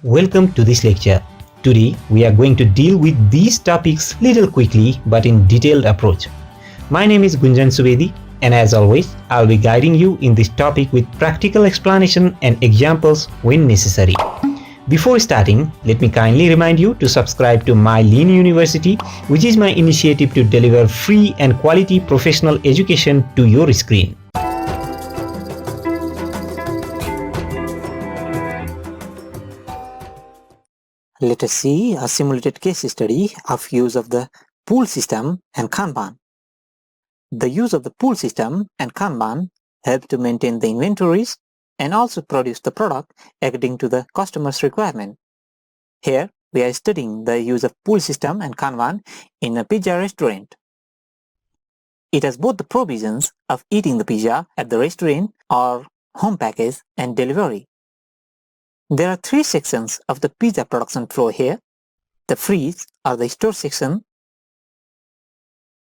Welcome to this lecture. Today we are going to deal with these topics little quickly but in detailed approach. My name is Gunjan Subedi and as always I'll be guiding you in this topic with practical explanation and examples when necessary. Before starting, let me kindly remind you to subscribe to my Lean University, which is my initiative to deliver free and quality professional education to your screen. Let us see a simulated case study of use of the pull system and Kanban. The use of the pull system and Kanban help to maintain the inventories and also produce the product according to the customer's requirement. Here, we are studying the use of pull system and Kanban in a pizza restaurant. It has both the provisions of eating the pizza at the restaurant or home package and delivery. There are three sections of the pizza production flow here: the freeze or the store section,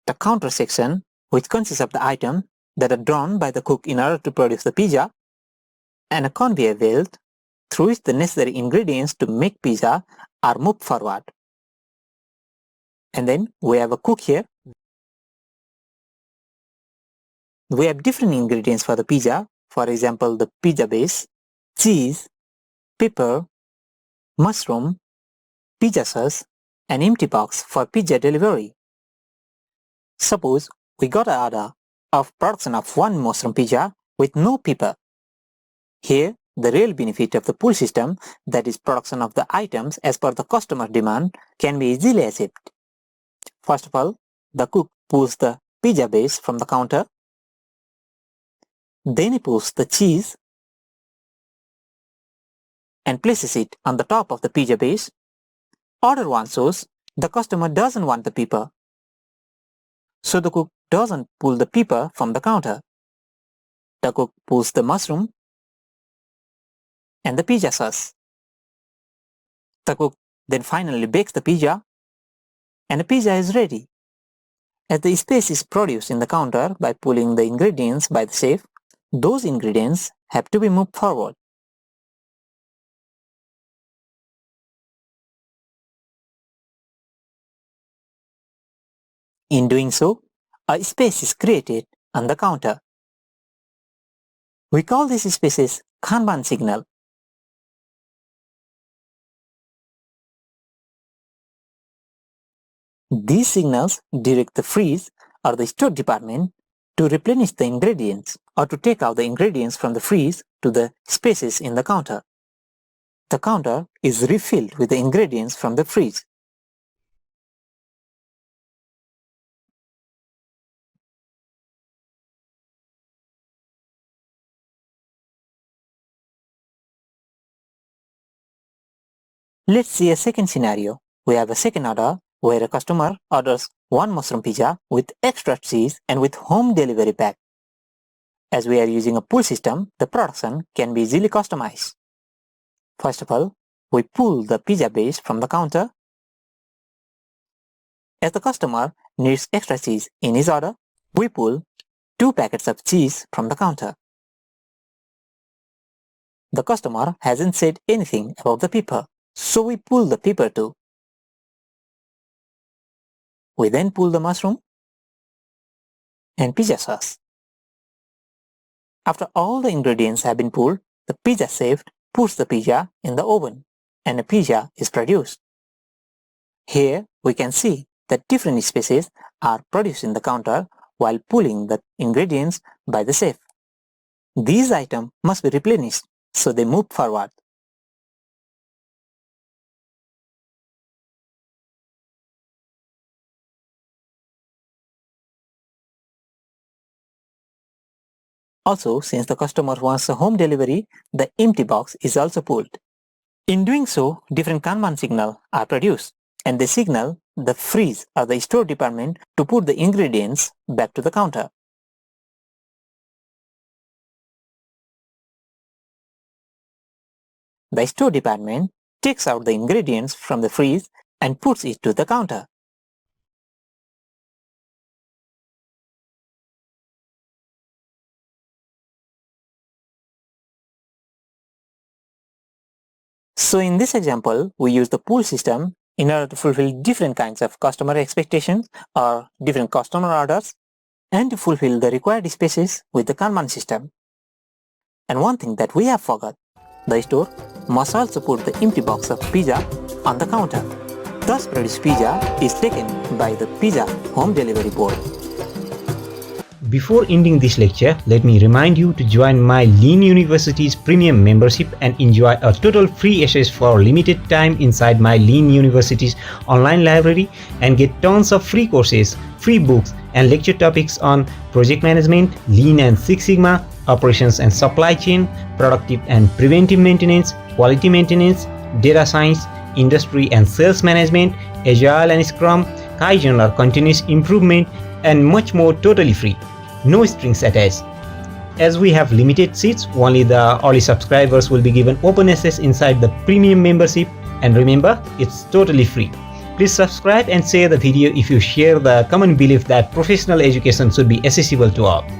the counter section, which consists of the items that are drawn by the cook in order to produce the pizza, and a conveyor belt through which the necessary ingredients to make pizza are moved forward. And then we have a cook here. We have different ingredients for the pizza, for example the pizza base, cheese, pepper, mushroom, pizza sauce, and empty box for pizza delivery. Suppose we got an order of production of one mushroom pizza with no pepper. Here, the real benefit of the pull system, that is production of the items as per the customer demand, can be easily achieved. First of all, the cook pulls the pizza base from the counter. Then he pulls the cheese and places it on the top of the pizza base. Order 1 shows the customer doesn't want the pepper, so the cook doesn't pull the pepper from the counter. The cook pulls the mushroom and the pizza sauce. The cook then finally bakes the pizza and the pizza is ready. As the space is produced in the counter by pulling the ingredients by the chef, those ingredients have to be moved forward. In doing so, a space is created on the counter. We call this space Kanban signal. These signals direct the freeze or the store department to replenish the ingredients or to take out the ingredients from the freeze to the spaces in the counter. The counter is refilled with the ingredients from the freeze. Let's see a second scenario. We have a second order where a customer orders one mushroom pizza with extra cheese and with home delivery pack. As we are using a pull system, the production can be easily customized. First of all, we pull the pizza base from the counter. As the customer needs extra cheese in his order, we pull 2 packets of cheese from the counter. The customer hasn't said anything about the pepper, so we pull the pepper too. We then pull the mushroom and pizza sauce. After all the ingredients have been pulled, the pizza chef puts the pizza in the oven and a pizza is produced. Here we can see that different species are produced in the counter while pulling the ingredients by the chef. These items must be replenished, so they move forward. Also, since the customer wants a home delivery, the empty box is also pulled. In doing so, different Kanban signals are produced, and they signal the freeze or the store department to put the ingredients back to the counter. The store department takes out the ingredients from the freeze and puts it to the counter. So in this example, we use the pull system in order to fulfill different kinds of customer expectations or different customer orders and to fulfill the required spaces with the Kanban system. And one thing that we have forgot, the store must also put the empty box of pizza on the counter. Thus produced pizza is taken by the pizza home delivery boy. Before ending this lecture, let me remind you to join my Lean University's premium membership and enjoy a total free access for limited time inside my Lean University's online library and get tons of free courses, free books, and lecture topics on project management, Lean and Six Sigma, operations and supply chain, productive and preventive maintenance, quality maintenance, data science, industry and sales management, agile and scrum, Kaizen or continuous improvement, and much more totally free. No strings attached. As we have limited seats, only the early subscribers will be given open access inside the premium membership, and remember, it's totally free. Please subscribe and share the video if you share the common belief that professional education should be accessible to all.